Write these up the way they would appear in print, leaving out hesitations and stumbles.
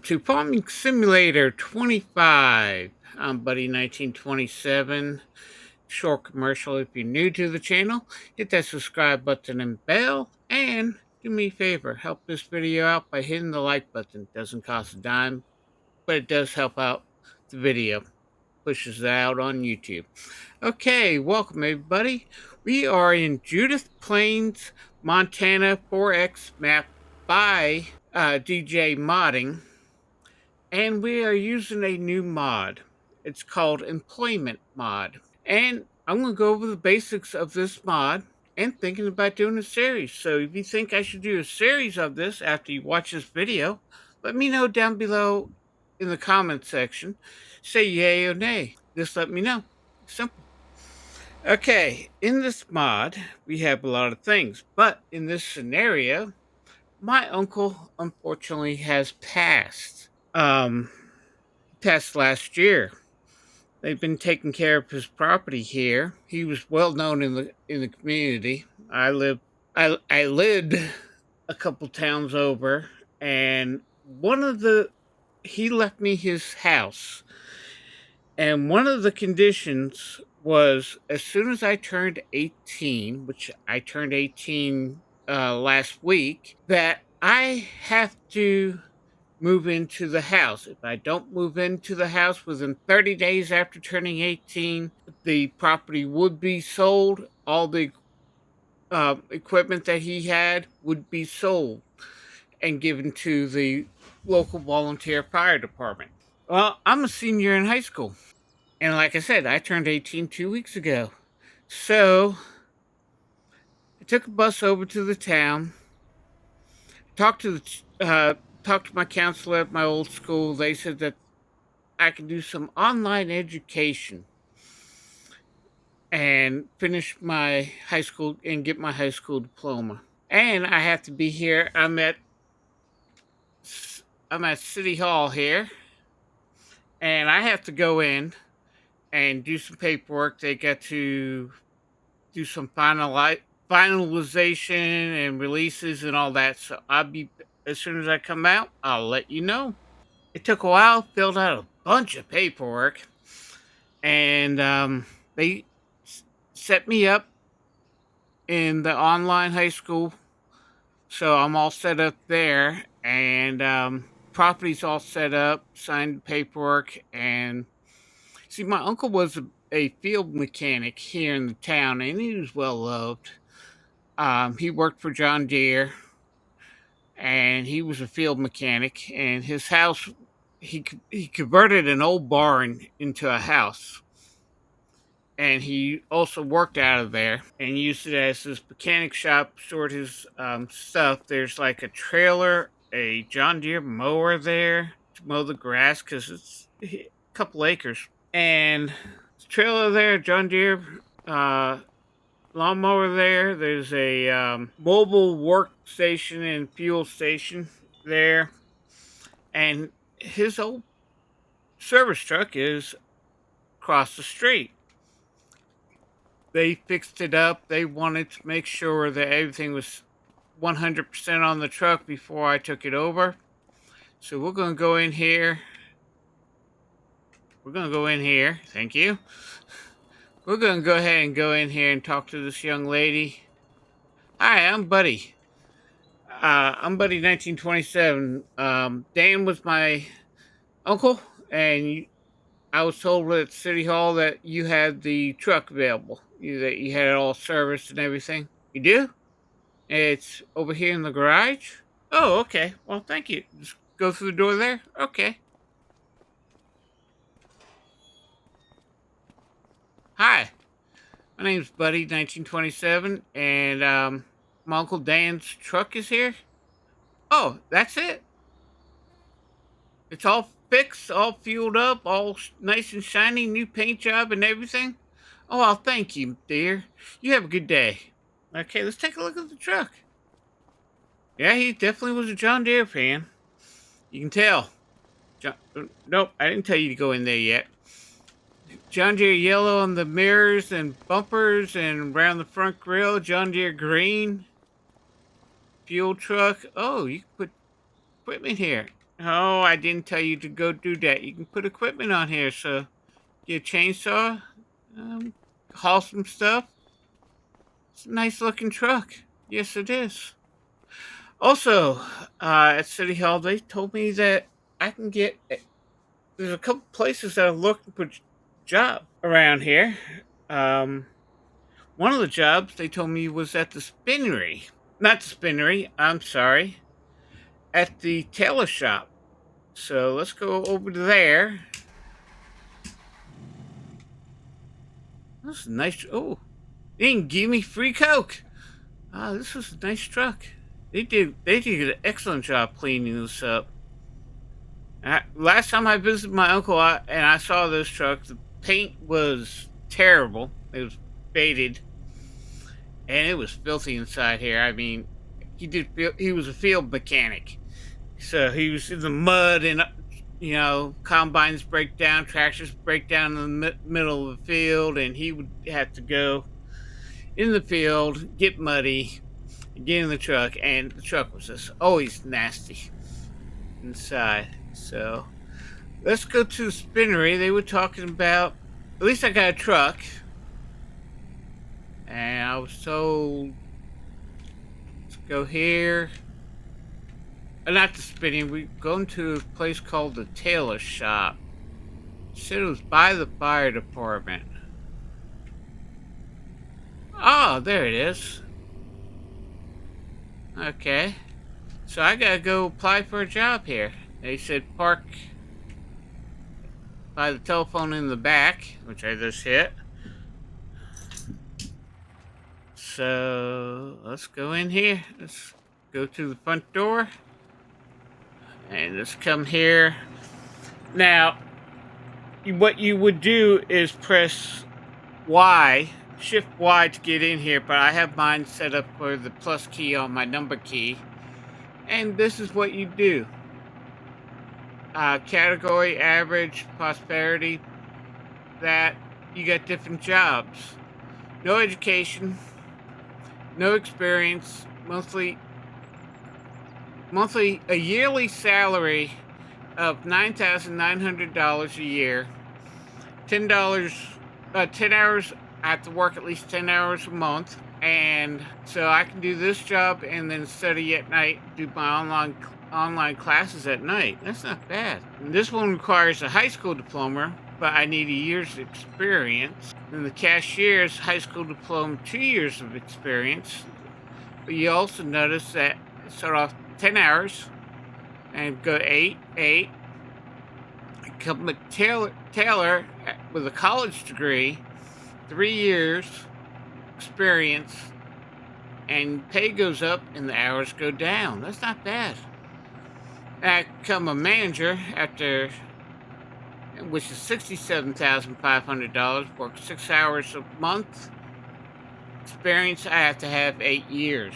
to Farming Simulator 25. I'm Buddy 1927. Short commercial if you're new to the channel. Hit that subscribe button and bell. And do me a favor, help this video out by hitting the like button. It doesn't cost a dime, but it does help out the video. Pushes it out on YouTube. Okay, welcome everybody. We are in Judith Plains, Montana 4X map by DJ Modding. And we are using a new mod. It's called Employment Mod. And I'm going to go over the basics of this mod and thinking about doing a series. So if you think I should do a series of this after you watch this video, let me know down below in the comment section. Say yay or nay. Just let me know. Simple. Okay, in this mod, we have a lot of things. But in this scenario, my uncle unfortunately has passed. Passed last year. They've been taking care of his property here. He was well known in the community. I lived a couple towns over, and he left me his house, and one of the conditions was as soon as I turned 18, which I turned 18 last week, that I have to move into the house. If I don't move into the house within 30 days after turning 18, the property would be sold. All the equipment that he had would be sold and given to the local volunteer fire department. Well, I'm a senior in high school. And like I said, I turned 18 2 weeks ago. So I took a bus over to the town, talked to my counselor at my old school. They said that I could do some online education and finish my high school and get my high school diploma. And I have to be here. I'm at City Hall here, and I have to go in and do some paperwork. They got to do some finalization and releases and all that. So as soon as I come out, I'll let you know. It took a while, filled out a bunch of paperwork, and they set me up in the online high school, so I'm all set up there, and property's all set up, signed paperwork, and see, my uncle was a field mechanic here in the town, and he was well loved. He worked for John Deere, and he was a field mechanic, and his house, he converted an old barn into a house. And he also worked out of there and used it as his mechanic shop, stored his stuff. There's like a trailer, a John Deere mower there to mow the grass because it's a couple acres. And trailer there, John Deere lawnmower there. There's a mobile workstation and fuel station there. And his old service truck is across the street. They fixed it up. They wanted to make sure that everything was 100% on the truck before I took it over. So we're going to go in here. Thank you. We're going to go ahead and go in here and talk to this young lady. Hi, I'm Buddy. I'm Buddy 1927. Dan was my uncle, and I was told at City Hall that you had the truck available. That you had it all serviced and everything. You do? It's over here in the garage? Oh, okay. Well, thank you. Just go through the door there? Okay. Hi. My name's Buddy, 1927, and my Uncle Dan's truck is here. Oh, that's it? It's all fixed, all fueled up, all nice and shiny, new paint job and everything? Oh, well, thank you, dear. You have a good day. Okay, let's take a look at the truck. Yeah, he definitely was a John Deere fan. You can tell. Nope, I didn't tell you to go in there yet. John Deere yellow on the mirrors and bumpers and around the front grille. John Deere green. Fuel truck. Oh, you can put equipment here. Oh, I didn't tell you to go do that. You can put equipment on here, so get a chainsaw, um, haul some stuff. It's a nice looking truck. Yes, it is. Also, at City Hall, they told me that I can get. There's a couple places that are looking for job around here. Um, One of the jobs they told me was at the spinnery. Not the spinnery. I'm sorry, at the tailor shop. So let's go over to there. This is nice. Oh, they didn't give me free Coke. Ah, this was a nice truck. They did an excellent job cleaning this up. Last time I visited my uncle and I saw this truck, the paint was terrible. It was faded, and it was filthy inside here. I mean, he was a field mechanic, so he was in the mud and combines break down, tractors break down in the middle of the field, and he would have to go in the field, get muddy, get in the truck, and the truck was just always nasty inside. So let's go to the spinnery. They were talking about, at least I got a truck, and I was told, let's go here. Not the spinning, we going to a place called the tailor shop. Said it was by the fire department. Oh, there it is. Okay. So I gotta go apply for a job here. They said park by the telephone in the back, which I just hit. So let's go in here. Let's go to the front door. And let's come here. Now, what you would do is press Y, Shift Y to get in here, but I have mine set up for the plus key on my number key. And this is what you do. Category, average, prosperity, that you get different jobs. No education, no experience, a yearly salary of $9,900 a year, $10, 10 hours. I have to work at least 10 hours a month. And so I can do this job and then study at night, do my online classes at night. That's not bad. And this one requires a high school diploma, but I need a year's experience. And the cashier's high school diploma, 2 years of experience. But you also notice that start off 10 hours and go 8, 8. Become a tailor with a college degree, 3 years experience, and pay goes up and the hours go down. That's not bad. I become a manager after, which is $67,500. Work 6 hours a month. Experience, I have to have 8 years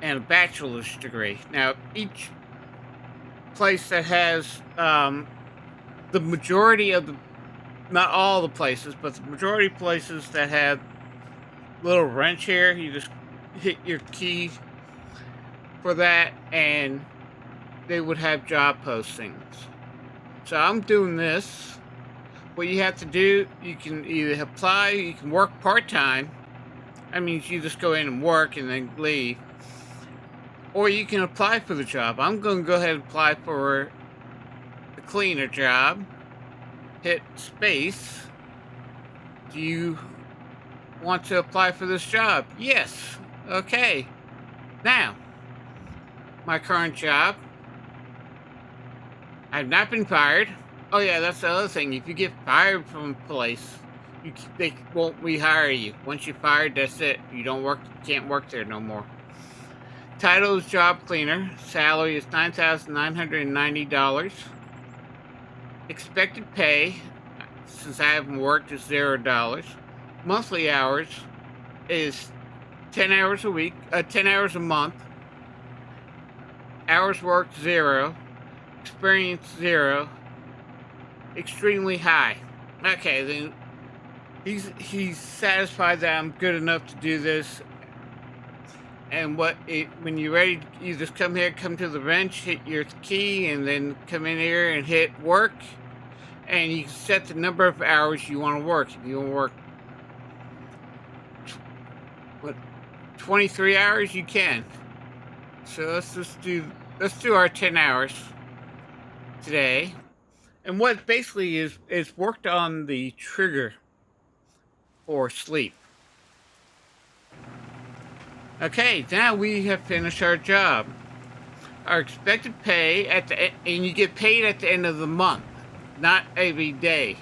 and a bachelor's degree. Now, each place that has the majority of the, not all the places, but the majority of places that have little wrench here, you just hit your key for that and they would have job postings. So I'm doing this. What you have to do, you can either apply, you can work part-time. That means you just go in and work and then leave. Or you can apply for the job. I'm going to go ahead and apply for the cleaner job. Hit space. Do you want to apply for this job? Yes. Okay. Now, my current job, I've not been fired. Oh yeah, that's the other thing. If you get fired from a place, they won't rehire you. Once you're fired, that's it. You can't work there no more. Title is job cleaner. Salary is $9,990. Expected pay, since I haven't worked, is $0. Monthly hours is 10 hours a week, 10 hours a month. Hours worked, 0. Experience, 0. Extremely high. Okay, then he's satisfied that I'm good enough to do this. And when you're ready, you just come here, come to the bench, hit your key, and then come in here and hit work. And you can set the number of hours you want to work. If you want to work what 23 hours, you can. So let's do our 10 hours today. And what basically is worked on the trigger for sleep. Okay, now we have finished our job. Our expected pay and you get paid at the end of the month, not every day.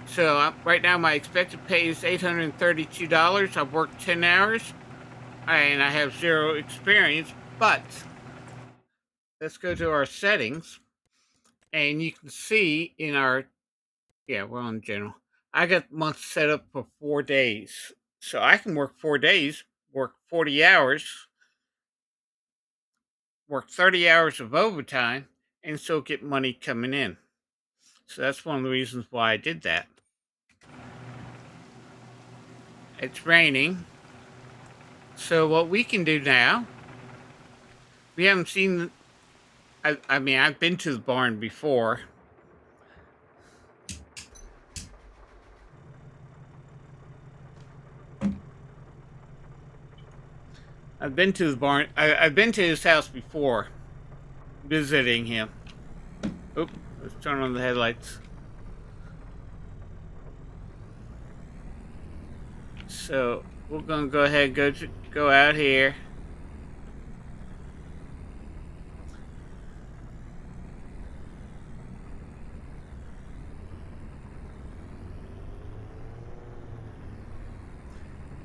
So right now my expected pay is $832. I've worked 10 hours and I have zero experience, but let's go to our settings and you can see in our, yeah, we're on general. I got month set up for 4 days. So I can work 4 days, work 40 hours, work 30 hours of overtime, and still get money coming in. So that's one of the reasons why I did that. It's raining. So what we can do now, we haven't seen, I mean, I've been to the barn before. I've been to the barn. I've been to his house before, visiting him. Oop, let's turn on the headlights. So we're gonna go ahead and go out here.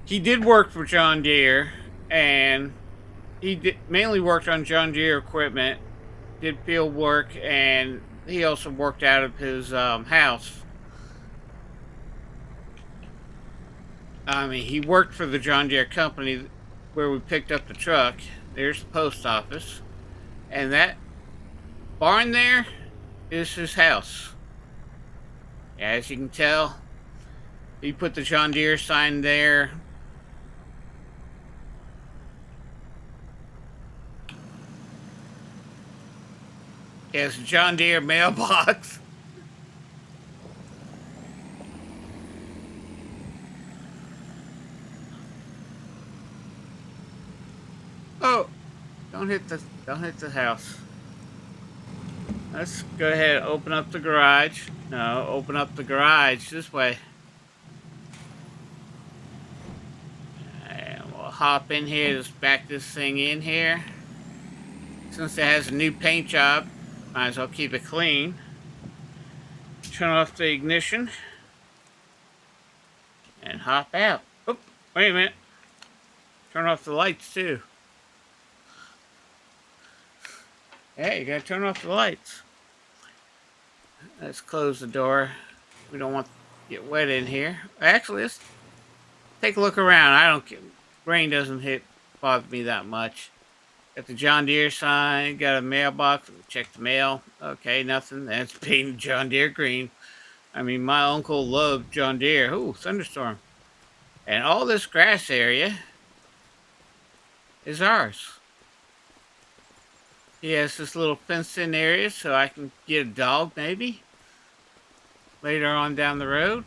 He did work for John Deere, and mainly worked on John Deere equipment, did field work, and he also worked out of his house. I mean, he worked for the John Deere company where we picked up the truck. There's the post office, and that barn there is his house. As you can tell, he put the John Deere sign there. He has a John Deere mailbox. Oh, don't hit the house. Let's go ahead and open up the garage. No, open up the garage this way. And we'll hop in here, just back this thing in here. Since it has a new paint job, might as well keep it clean. Turn off the ignition. And hop out. Oop, wait a minute. Turn off the lights too. Hey, you gotta turn off the lights. Let's close the door. We don't want to get wet in here. Actually, let's take a look around. I don't get, rain doesn't bother me that much. Got the John Deere sign, got a mailbox, check the mail. Okay, nothing. That's painted John Deere green. I mean, my uncle loved John Deere. Ooh, thunderstorm. And all this grass area is ours. He has this little fenced in area so I can get a dog maybe later on down the road.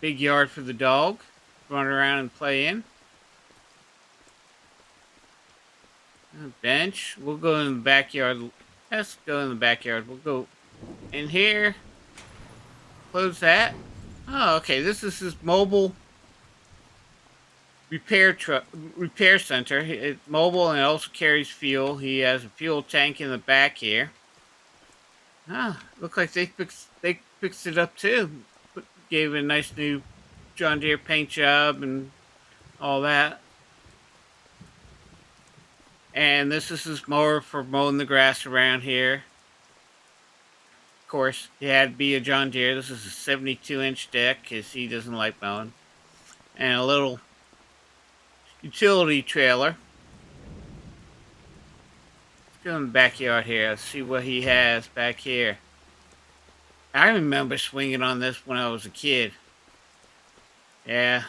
Big yard for the dog. Run around and play in. A bench. We'll go in the backyard. Let's go in the backyard. We'll go in here. Close that. Oh, okay. This is his mobile repair center. It's mobile and it also carries fuel. He has a fuel tank in the back here. Ah, looks like they fixed it up too. Gave it a nice new John Deere paint job and all that. And this is his mower for mowing the grass around here. Of course, it had to be a John Deere. This is a 72-inch deck because he doesn't like mowing. And a little utility trailer. Let's go in the backyard here. Let's see what he has back here. I remember swinging on this when I was a kid. Yeah,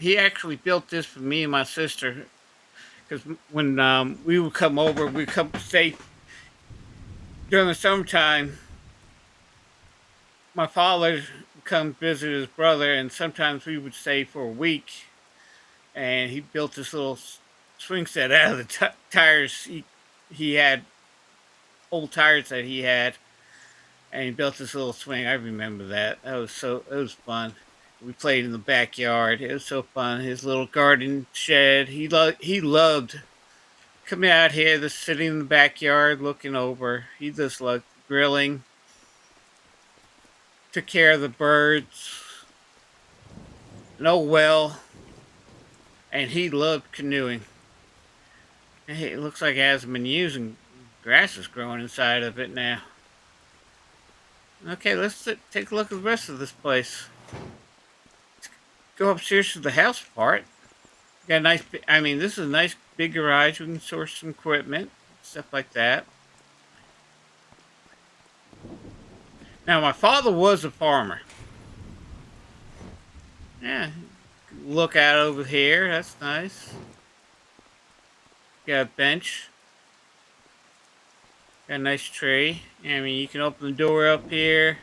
he actually built this for me and my sister because when we would come over, we'd come stay during the summertime. My father would come visit his brother, and sometimes we would stay for a week. And he built this little swing set out of the tires he had, old tires that he had, and he built this little swing. I remember that. It was fun. We played in the backyard. It was so fun. His little garden shed. He loved coming out here, just sitting in the backyard looking over. He just loved grilling. Took care of the birds. No well, and he loved canoeing. Hey, it looks like it hasn't been used, and grass is growing inside of it now. Okay, let's take a look at the rest of this place. Go upstairs to the house part. Got a nice. I mean, this is a nice big garage. We can store some equipment, stuff like that. Now, my father was a farmer. Yeah, look out over here. That's nice. Got a bench. Got a nice tree. I mean, you can open the door up here.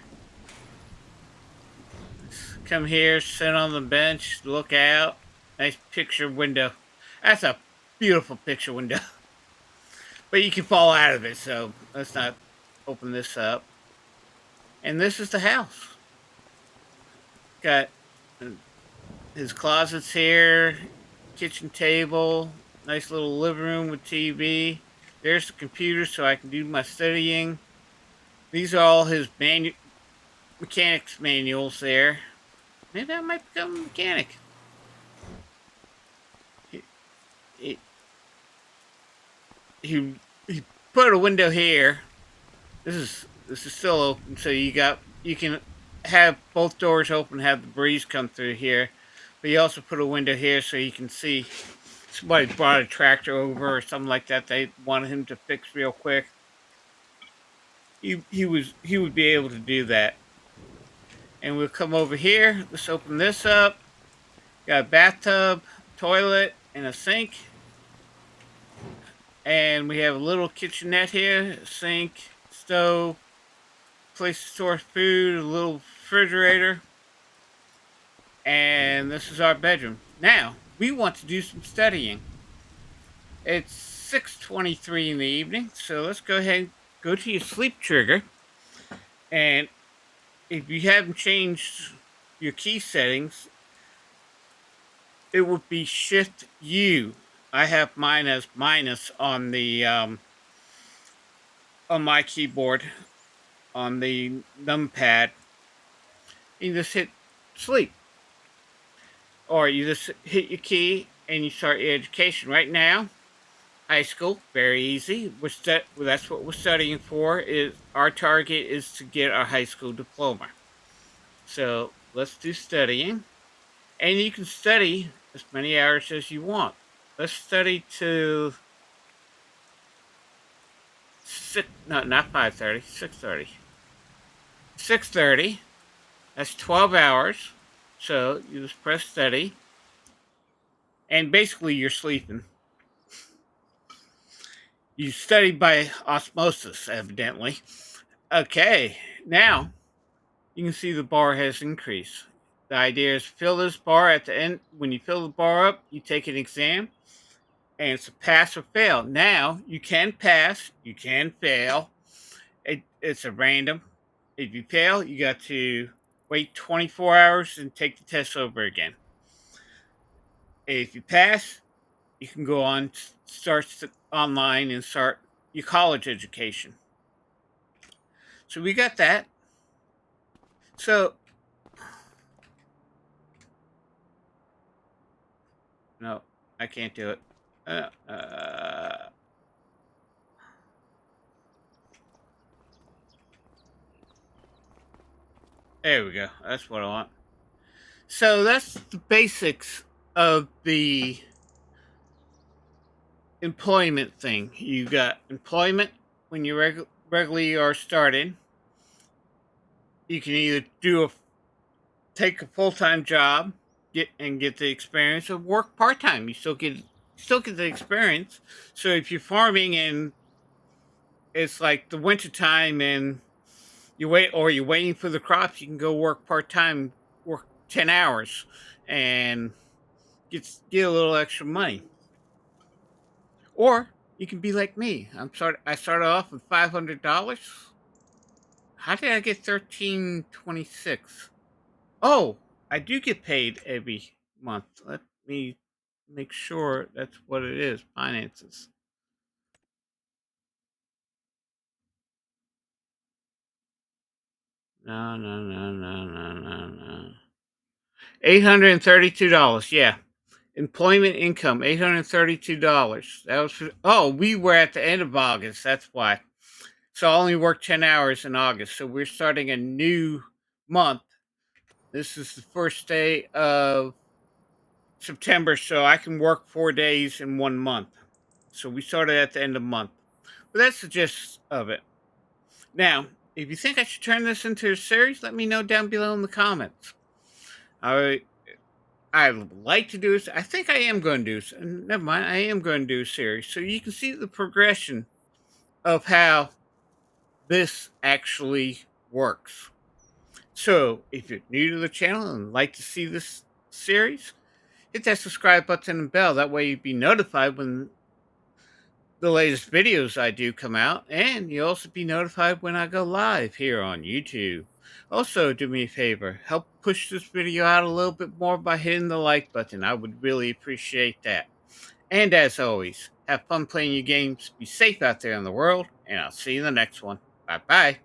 Come here, sit on the bench, look out. Nice picture window. That's a beautiful picture window. But you can fall out of it, so let's not open this up. And this is the house. Got his closets here, kitchen table, nice little living room with TV. There's the computer so I can do my studying. These are all his mechanics manuals there. Maybe I might become a mechanic. He, he put a window here. This is still open, so you can have both doors open, have the breeze come through here. But you also put a window here so you can see somebody brought a tractor over or something like that. They wanted him to fix real quick. He would be able to do that. And we'll come over here. Let's open this up. Got a bathtub, toilet, and a sink. And we have a little kitchenette here, sink, stove, place to store food, a little refrigerator. And this is our bedroom. Now, we want to do some studying. It's 6:23 in the evening, so let's go ahead and go to your sleep trigger. And if you haven't changed your key settings, it would be Shift U. I have mine as minus on the on my keyboard on the numpad. You just hit sleep, or you just hit your key and you start your education. Right now, high school, very easy. That's what we're studying for. Is our target is to get our high school diploma. So let's do studying, and you can study as many hours as you want. Let's study to six. No, not 5:30. 6:30. 6:30. That's 12 hours. So you just press study, and basically you're sleeping. You study by osmosis, evidently. Okay, now you can see the bar has increased. The idea is fill this bar at the end. When you fill the bar up, you take an exam, and it's a pass or fail. Now you can pass, you can fail. It's a random. If you fail, you got to wait 24 hours and take the test over again. If you pass, you can go on, start online and start your college education. So we got that. So, no, I can't do it. There we go. That's what I want. So that's the basics of the employment thing. You got employment when you regularly are started. You can either take a full-time job, get the experience of work part time. You still get the experience. So if you're farming and it's like the winter time and you're waiting for the crops, you can go work part time, work 10 hours, and get a little extra money. Or you can be like me. I started off with $500. How did I get 1326? Oh, I do get paid every month. Let me make sure that's what it is. Finances. No, no, no, no, no, no, no. $832. Yeah. Employment income, $832. That was oh, we were at the end of August. That's why. So I only worked 10 hours in August. So we're starting a new month. This is the first day of September, so I can work 4 days in 1 month. So we started at the end of the month. But that's the gist of it. Now, if you think I should turn this into a series, let me know down below in the comments. I I would like to do this. I think I am going to do. Never mind. I am going to do a series, so you can see the progression of how this actually works. So, if you're new to the channel and like to see this series, hit that subscribe button and bell. That way, you'd be notified when the latest videos I do come out, and you'll also be notified when I go live here on YouTube. Also, do me a favor, help push this video out a little bit more by hitting the like button. I would really appreciate that. And as always, have fun playing your games, be safe out there in the world, and I'll see you in the next one. Bye bye.